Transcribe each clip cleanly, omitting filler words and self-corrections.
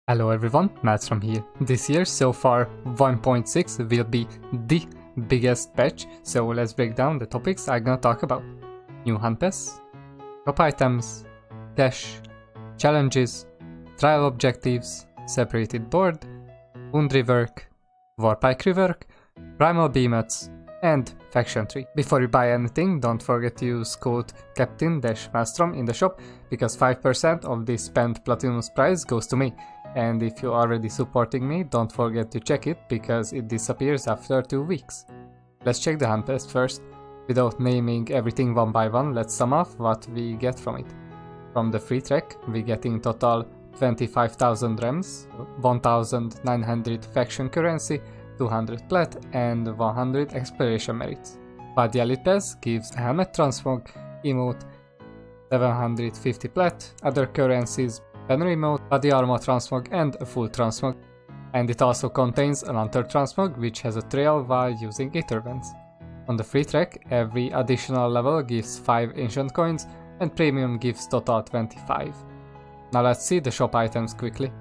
Hello everyone, Maelstrom here. This year so far 1.6 will be the biggest patch, so let's break down the topics I'm gonna talk about. New Huntpass, top items, cache, challenges, trial objectives, separated board, Wound Rework, Warpike Rework, Primal Behemoths, and Faction Tree. Before you buy anything, don't forget to use code Captain-Maelstrom in the shop, because 5% of the spent Platinum's price goes to me. And if you're already supporting me, don't forget to check it, because it disappears after 2 weeks. Let's check the Huntpass first. Without naming everything one by one, let's sum up what we get from it. From the free track, we get in total 25,000 rems, 1,900 faction currency, 200 plat, and 100 exploration merits. But the Elite Pass gives a helmet transmog, emote, 750 plat, other currencies, banner emote, body armor transmog, and a full transmog. And it also contains an Hunter transmog, which has a trail while using intervents. On the free track, every additional level gives 5 ancient coins, and premium gives total 25. Now let's see the shop items quickly.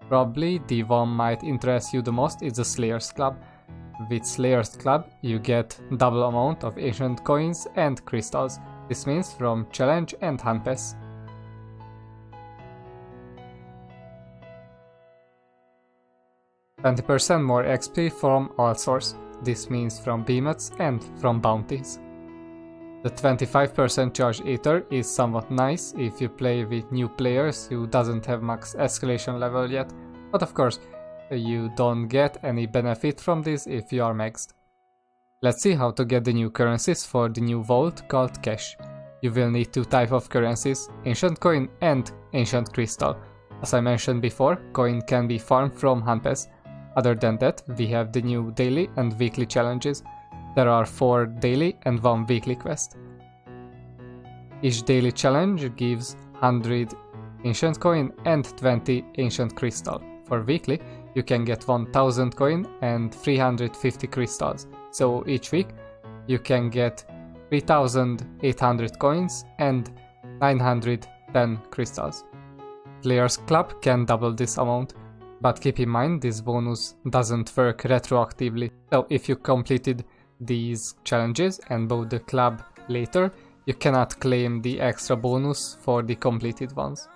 Probably the one might interest you the most is the Slayers Club. With Slayers Club you get double amount of ancient coins and crystals. This means from Challenge and Huntpass. %20% more XP from all source. This means from Behemoths and from bounties. The 25% charge ether is somewhat nice if you play with new players who doesn't have max escalation level yet, but of course you don't get any benefit from this if you are maxed. Let's see how to get the new currencies for the new vault called Cache. You will need 2 types of currencies, Ancient Coin and Ancient Crystal. As I mentioned before, coin can be farmed from Huntpass. Other than that, we have the new daily and weekly challenges. There are 4 daily and 1 weekly quest. Each daily challenge gives 100 ancient coin and 20 ancient crystal. For weekly, you can get 1000 coin and 350 crystals. So each week, you can get 3800 coins and 910 crystals. Players Club can double this amount, but keep in mind this bonus doesn't work retroactively. So if you completed these challenges and bought the club later, you cannot claim the extra bonus for the completed ones.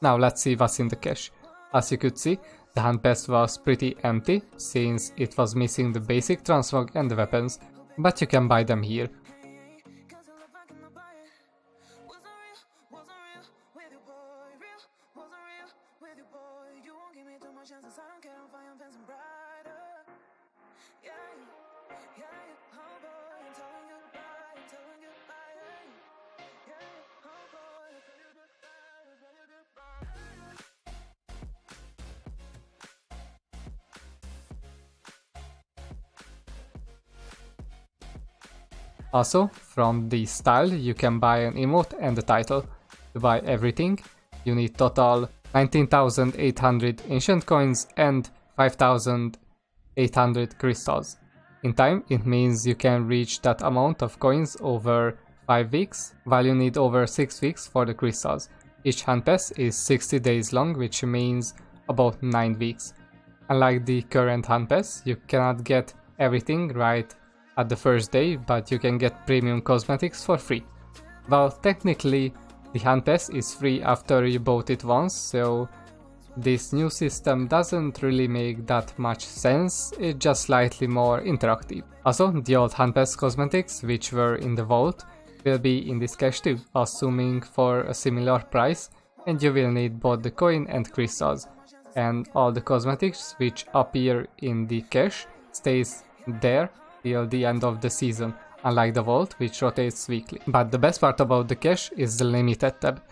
Now let's see what's in the cache. As you could see, the Huntpass was pretty empty since it was missing the basic transmog and the weapons, but you can buy them here. Also, from the style you can buy an emote and a title. To buy everything, you need total 19,800 ancient coins and 5,800 crystals. In time, it means you can reach that amount of coins over 5 weeks, while you need over 6 weeks for the crystals. Each Huntpass is 60 days long, which means about 9 weeks. Unlike the current Huntpass, you cannot get everything right at the first day, but you can get premium cosmetics for free. Well, technically the Huntpass is free after you bought it once, so This new system doesn't really make that much sense, it's just slightly more interactive. Also, the old Huntpass cosmetics, which were in the vault, will be in this cache too, assuming for a similar price, and you will need both the coin and crystals. And all the cosmetics which appear in the cache stays there till the end of the season, unlike the vault which rotates weekly. But the best part about the cache is the limited tab.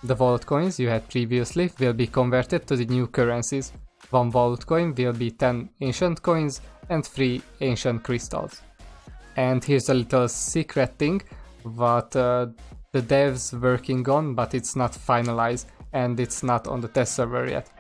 The vault coins you had previously will be converted to the new currencies. One vault coin will be 10 ancient coins and 3 ancient crystals. And here's a little secret thing what the devs working on, but it's not finalized and it's not on the test server yet.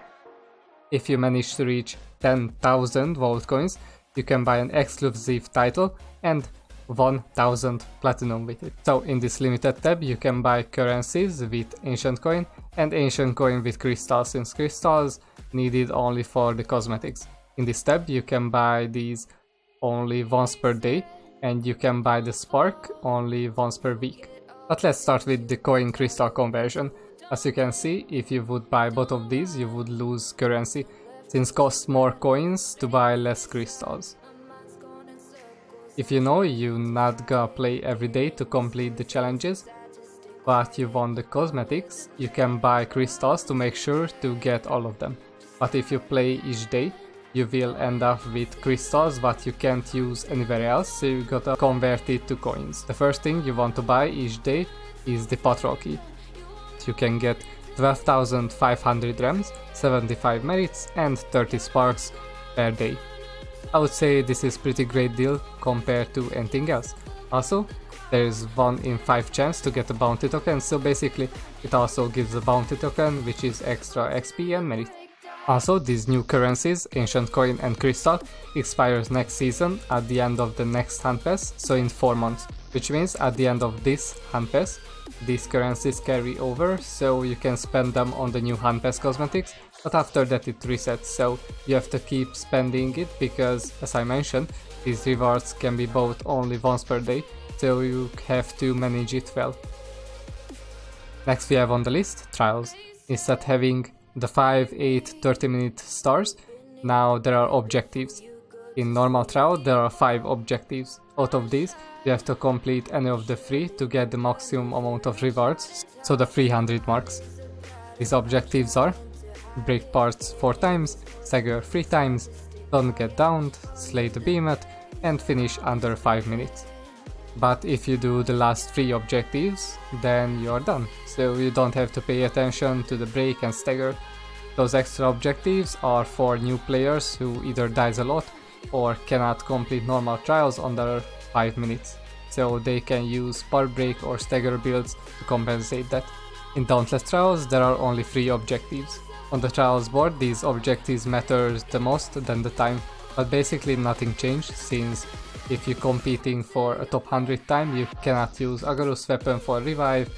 If you manage to reach 10,000 vault coins, you can buy an exclusive title and 1000 platinum with it. So in this limited tab you can buy currencies with ancient coin and ancient coin with crystals, since crystals needed only for the cosmetics. In this tab you can buy these only once per day, and you can buy the spark only once per week. But let's start with the coin crystal conversion. As you can see, if you would buy both of these you would lose currency, since it costs more coins to buy less crystals. If you know you're not gonna play every day to complete the challenges, but you want the cosmetics, you can buy crystals to make sure to get all of them. But if you play each day, you will end up with crystals that you can't use anywhere else, so you gotta convert it to coins. The first thing you want to buy each day is the patrol key. You can get 12,500 gems, 75 merits and 30 sparks per day. I would say this is pretty great deal compared to anything else. Also, there is 1 in 5 chance to get a bounty token, so basically it also gives a bounty token which is extra XP and merit. Also, these new currencies, ancient coin and crystal, expires next season at the end of the next Huntpass, so in 4 months. Which means at the end of this Huntpass, these currencies carry over, so you can spend them on the new Huntpass cosmetics, but after that it resets, so you have to keep spending it because, as I mentioned, these rewards can be bought only once per day, so you have to manage it well. Next we have on the list trials. Instead having the 5, 8, 30-minute stars, now there are objectives. In normal trial there are 5 objectives. Out of these, you have to complete any of the 3 to get the maximum amount of rewards, so the 300 marks. These objectives are: break parts 4 times, stagger 3 times, don't get downed, slay the behemoth, and finish under 5 minutes. But if you do the last 3 objectives, then you're done, so you don't have to pay attention to the break and stagger. Those extra objectives are for new players who either dies a lot or cannot complete normal trials under 5 minutes, so they can use part break or stagger builds to compensate that. In Dauntless trials there are only 3 objectives. On the trials board these objectives matter the most than the time, but basically nothing changed, since if you're competing for a top 100 time you cannot use Agarus weapon for revive,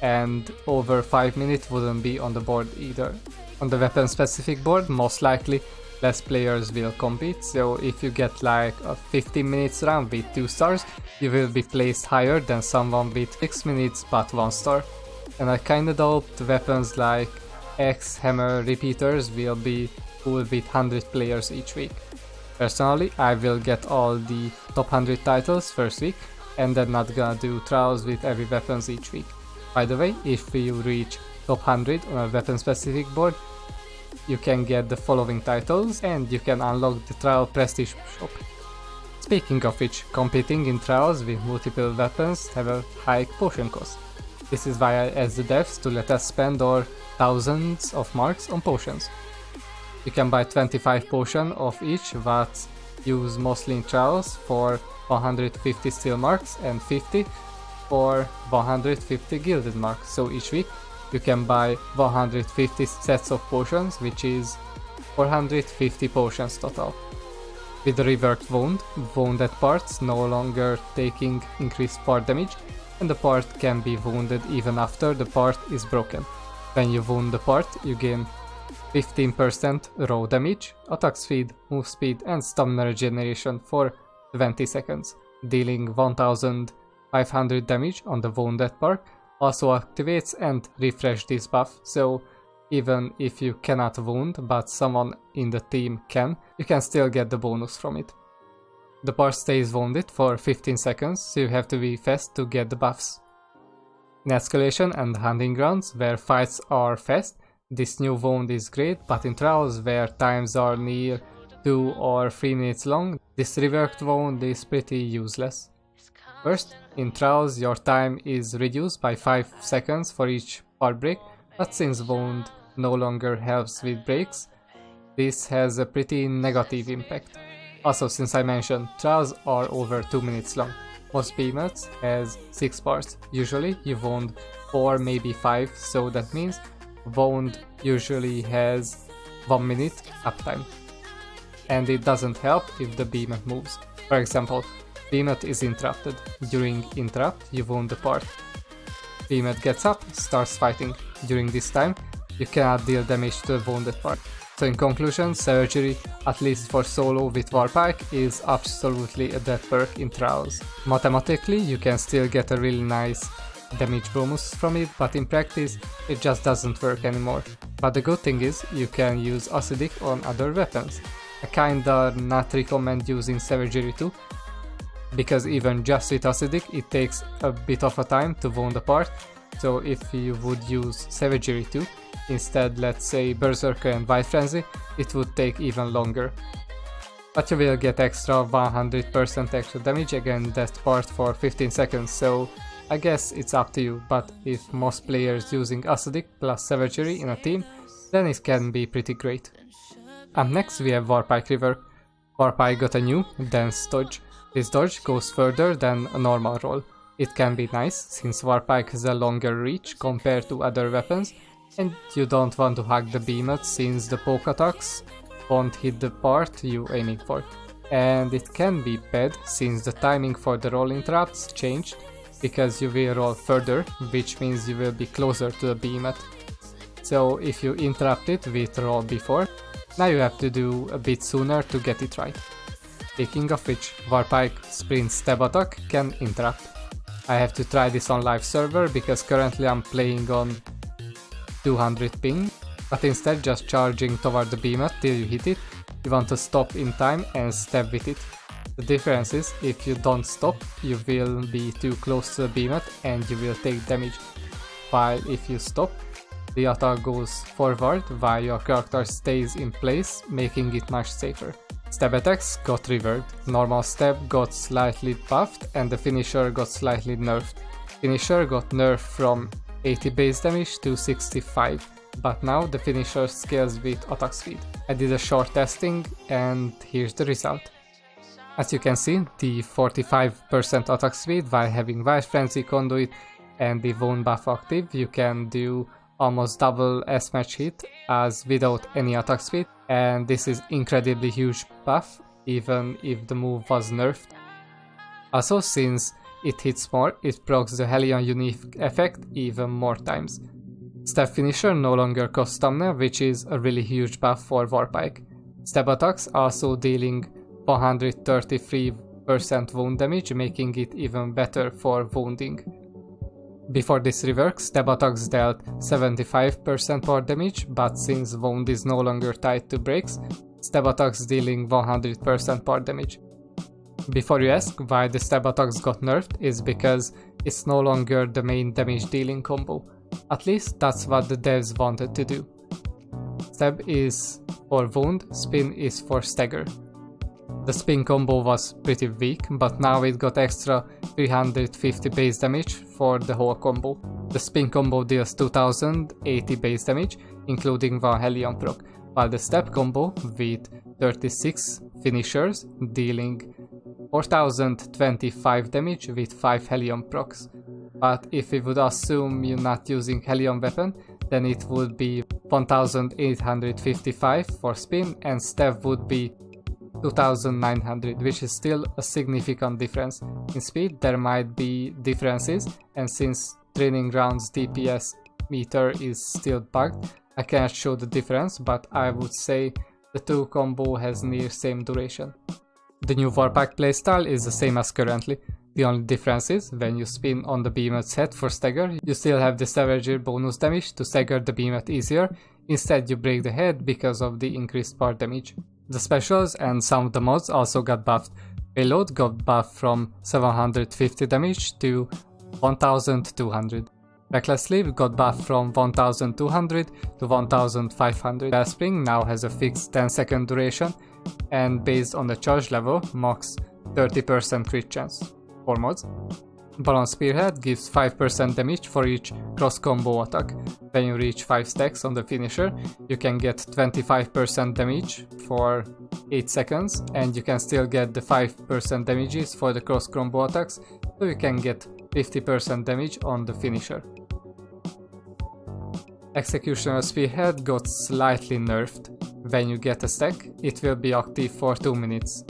and over 5 minutes wouldn't be on the board either. On the weapon specific board most likely less players will compete, so if you get like a 15 minutes round with 2 stars, you will be placed higher than someone with 6 minutes but 1 star. And I kinda doubt weapons like Axe, Hammer, Repeaters will be full with 100 players each week. Personally, I will get all the top 100 titles first week, and then not gonna do trials with every weapons each week. By the way, if you reach top 100 on a weapon specific board, you can get the following titles and you can unlock the trial prestige shop. Speaking of which, competing in trials with multiple weapons have a high potion cost. This is why I asked the devs to let us spend our thousands of marks on potions. You can buy 25 potions of each that use mostly in trials for 150 steel marks and 50 for 150 gilded marks, so each week you can buy 150 sets of potions, which is 450 potions total. With the reworked wound, wounded parts no longer taking increased part damage, and the part can be wounded even after the part is broken. When you wound the part, you gain 15% raw damage, attack speed, move speed and stamina regeneration for 20 seconds, dealing 1500 damage on the wounded part. Also activates and refresh this buff, so Even if you cannot wound, but someone in the team can, you can still get the bonus from it. The part stays wounded for 15 seconds, so you have to be fast to get the buffs. In Escalation and Hunting Grounds, where fights are fast, this new wound is great, but in Trials, where times are near 2 or 3 minutes long, this reworked wound is pretty useless. First, in Trials your time is reduced by 5 seconds for each part break, but since wound no longer helps with breaks, this has a pretty negative impact. Also, since I mentioned, Trials are over 2 minutes long. Most Behemoths has 6 parts. Usually you wound 4, maybe 5, so that means wound usually has 1 minute uptime. And it doesn't help if the Behemoth moves. For example, Behemoth is interrupted. During interrupt, you wound the part. Behemoth gets up, starts fighting. During this time, you cannot deal damage to the wounded part. So in conclusion, Savagery, at least for solo with Warpike, is absolutely a dead perk in Trials. Mathematically, you can still get a really nice damage bonus from it, but in practice, it just doesn't work anymore. But the good thing is, you can use Acidic on other weapons. I kinda not recommend using Savagery too, because even just with Acidic, it takes a bit of a time to wound a part. So if you would use Savagery too, instead, let's say Berserker and White Frenzy, it would take even longer. But you will get extra 100% extra damage against that part for 15 seconds, so I guess it's up to you, but if most players using Acidic plus Savagery in a team, then it can be pretty great. Up next we have Warpike Rework. Warpike got a new Dense dodge. This dodge goes further than a normal roll. It can be nice, since Warpike has a longer reach compared to other weapons, and you don't want to hug the Behemoth since the poke attacks won't hit the part you're aiming for. And it can be bad since the timing for the roll interrupts changed, because you will roll further, which means you will be closer to the Behemoth. So if you interrupt it with roll before, now you have to do a bit sooner to get it right. Speaking of which, Warpike sprint stab attack can interrupt. I have to try this on live server because currently I'm playing on 200 ping, but instead just charging toward the Behemoth till you hit it, you want to stop in time and stab with it. The difference is, if you don't stop, you will be too close to the Behemoth and you will take damage, while if you stop, the attack goes forward while your character stays in place, making it much safer. Stab attacks got reworked. Normal stab got slightly buffed and the finisher got slightly nerfed. Finisher got nerfed from 80 base damage to 65, but now the finisher scales with attack speed. I did a short testing and here's the result. As you can see, the 45% attack speed while having White Frenzy Conduit and the wound buff active, you can do almost double S-match hit as without any attack speed, and this is incredibly huge buff even if the move was nerfed. Also, since it hits more, it procs the Hellion unique effect even more times. Stab finisher no longer costs stamina, which is a really huge buff for Warpike. Stab attacks also dealing 133% wound damage, making it even better for wounding. Before this rework, stab attacks dealt 75% more damage, but since wound is no longer tied to breaks, stab attacks dealing 100% more damage. Before you ask why the stab attacks got nerfed, is because it's no longer the main damage dealing combo. At least that's what the devs wanted to do. Stab is for wound, spin is for stagger. The spin combo was pretty weak, but now it got extra 350 base damage for the whole combo. The spin combo deals 2080 base damage, including 1 Hellion proc, while the stab combo with 36 finishers dealing 4025 damage with 5 Hellion procs. But if we would assume you're not using Hellion weapon, then it would be 1855 for spin and stab would be 2900, which is still a significant difference. In speed there might be differences, and since Training Grounds DPS meter is still bugged, I cannot show the difference, but I would say the two combo has near same duration. The new Warpike playstyle is the same as currently. The only difference is, when you spin on the Behemoth's head for stagger, you still have the Savagery bonus damage to stagger the Behemoth easier, Instead you break the head because of the increased part damage. The specials and some of the mods also got buffed. Payload got buffed from 750 damage to 1200. Reckless Sleep got buffed from 1200 to 1500. Spring now has a fixed 10-second duration and based on the charge level, max 30% crit chance for mods. Balloon Spearhead gives 5% damage for each cross combo attack. When you reach 5 stacks on the finisher, you can get 25% damage for 8 seconds and you can still get the 5% damages for the cross combo attacks, so you can get 50% damage on the finisher. Executioner Spearhead got slightly nerfed. When you get a stack, it will be active for 2 minutes.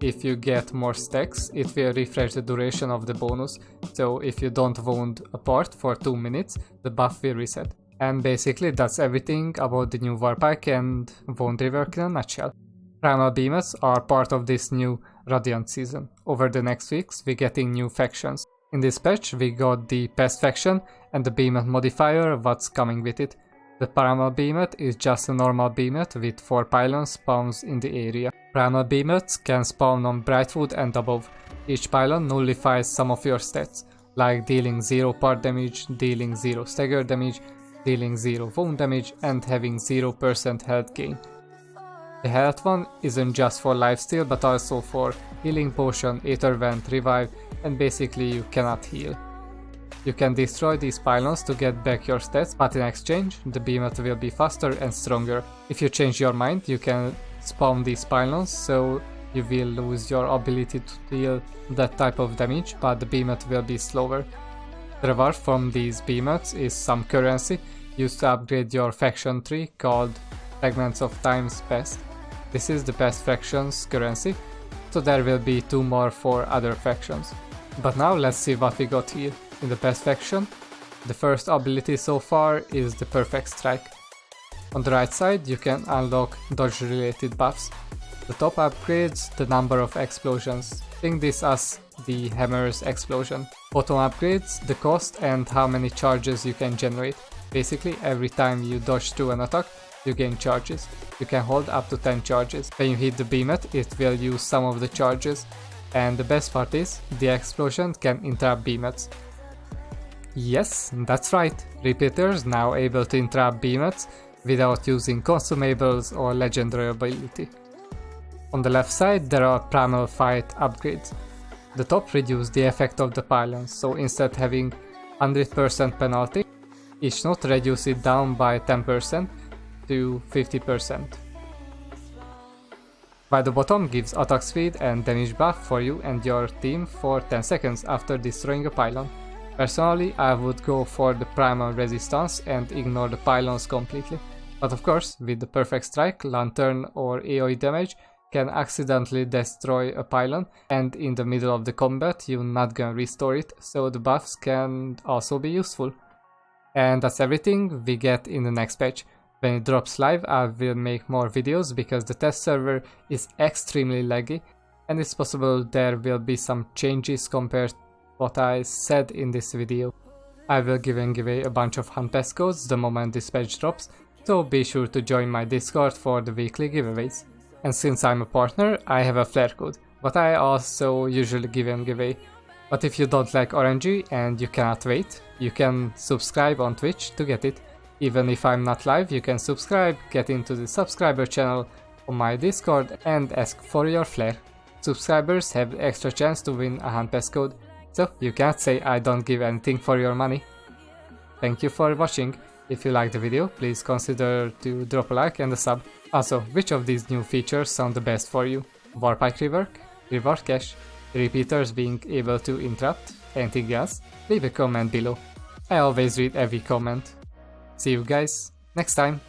If you get more stacks, it will refresh the duration of the bonus, so if you don't wound a part for 2 minutes, the buff will reset. And basically that's everything about the new Warpike and Wound Rework in a nutshell. Primal Behemoths are part of this new Radiant season. Over the next weeks we're getting new factions. In this patch we got the Pest faction and the Behemoth modifier what's coming with it. The Primal Behemoth is just a normal Behemoth with 4 Pylons spawns in the area. Primal Behemoths can spawn on Brightwood and above. Each pylon nullifies some of your stats, like dealing 0 part damage, dealing 0 stagger damage, dealing 0 wound damage and having 0% health gain. The health one isn't just for lifesteal but also for healing potion, Aether Vent, revive, and basically you cannot heal. You can destroy these pylons to get back your stats, but in exchange the Behemoth will be faster and stronger. If you change your mind, you can spawn these pylons, so you will lose your ability to deal that type of damage, but the Behemoth will be slower. The reward from these Behemoths is some currency used to upgrade your faction tree called Fragments of Time's Pest. This is the Pest faction's currency, so there will be 2 more for other factions. But now let's see what we got here. In the Pest faction, the first ability so far is the Perfect Strike. On the right side you can unlock dodge related buffs. The top upgrades the number of explosions. Think this as the hammer's explosion. Bottom upgrades the cost and how many charges you can generate. Basically every time you dodge through an attack you gain charges. You can hold up to 10 charges. When you hit the Behemoth it will use some of the charges. And the best part is, the explosion can interrupt Behemoths. Yes, that's right, repeaters now able to interrupt Behemoths without using consumables or legendary ability. On the left side there are Primal Fight upgrades. The top reduce the effect of the pylons, so instead having 100% penalty, each node reduce it down by 10% to 50%. While the bottom gives attack speed and damage buff for you and your team for 10 seconds after destroying a pylon. Personally, I would go for the Primal Resistance and ignore the pylons completely. But of course, with the Perfect Strike, Lantern or AoE damage can accidentally destroy a pylon and in the middle of the combat you're not gonna restore it, so the buffs can also be useful. And that's everything we get in the next patch. When it drops live I will make more videos because the test server is extremely laggy and it's possible there will be some changes compared to what I said in this video. I will give away a bunch of Huntpass codes the moment this patch drops, so be sure to join my Discord for the weekly giveaways. And since I'm a partner, I have a flare code, but I also usually give away. But if you don't like RNG and you cannot wait, you can subscribe on Twitch to get it. Even if I'm not live, you can subscribe, get into the subscriber channel on my Discord and ask for your flare. Subscribers have extra chance to win a Huntpass code, so you can't say I don't give anything for your money. Thank you for watching. If you liked the video, please consider to drop a like and a sub. Also, which of these new features sound the best for you? Warpike Rework? Reward Cache? Repeaters being able to interrupt? Anything else? Leave a comment below. I always read every comment. See you guys next time.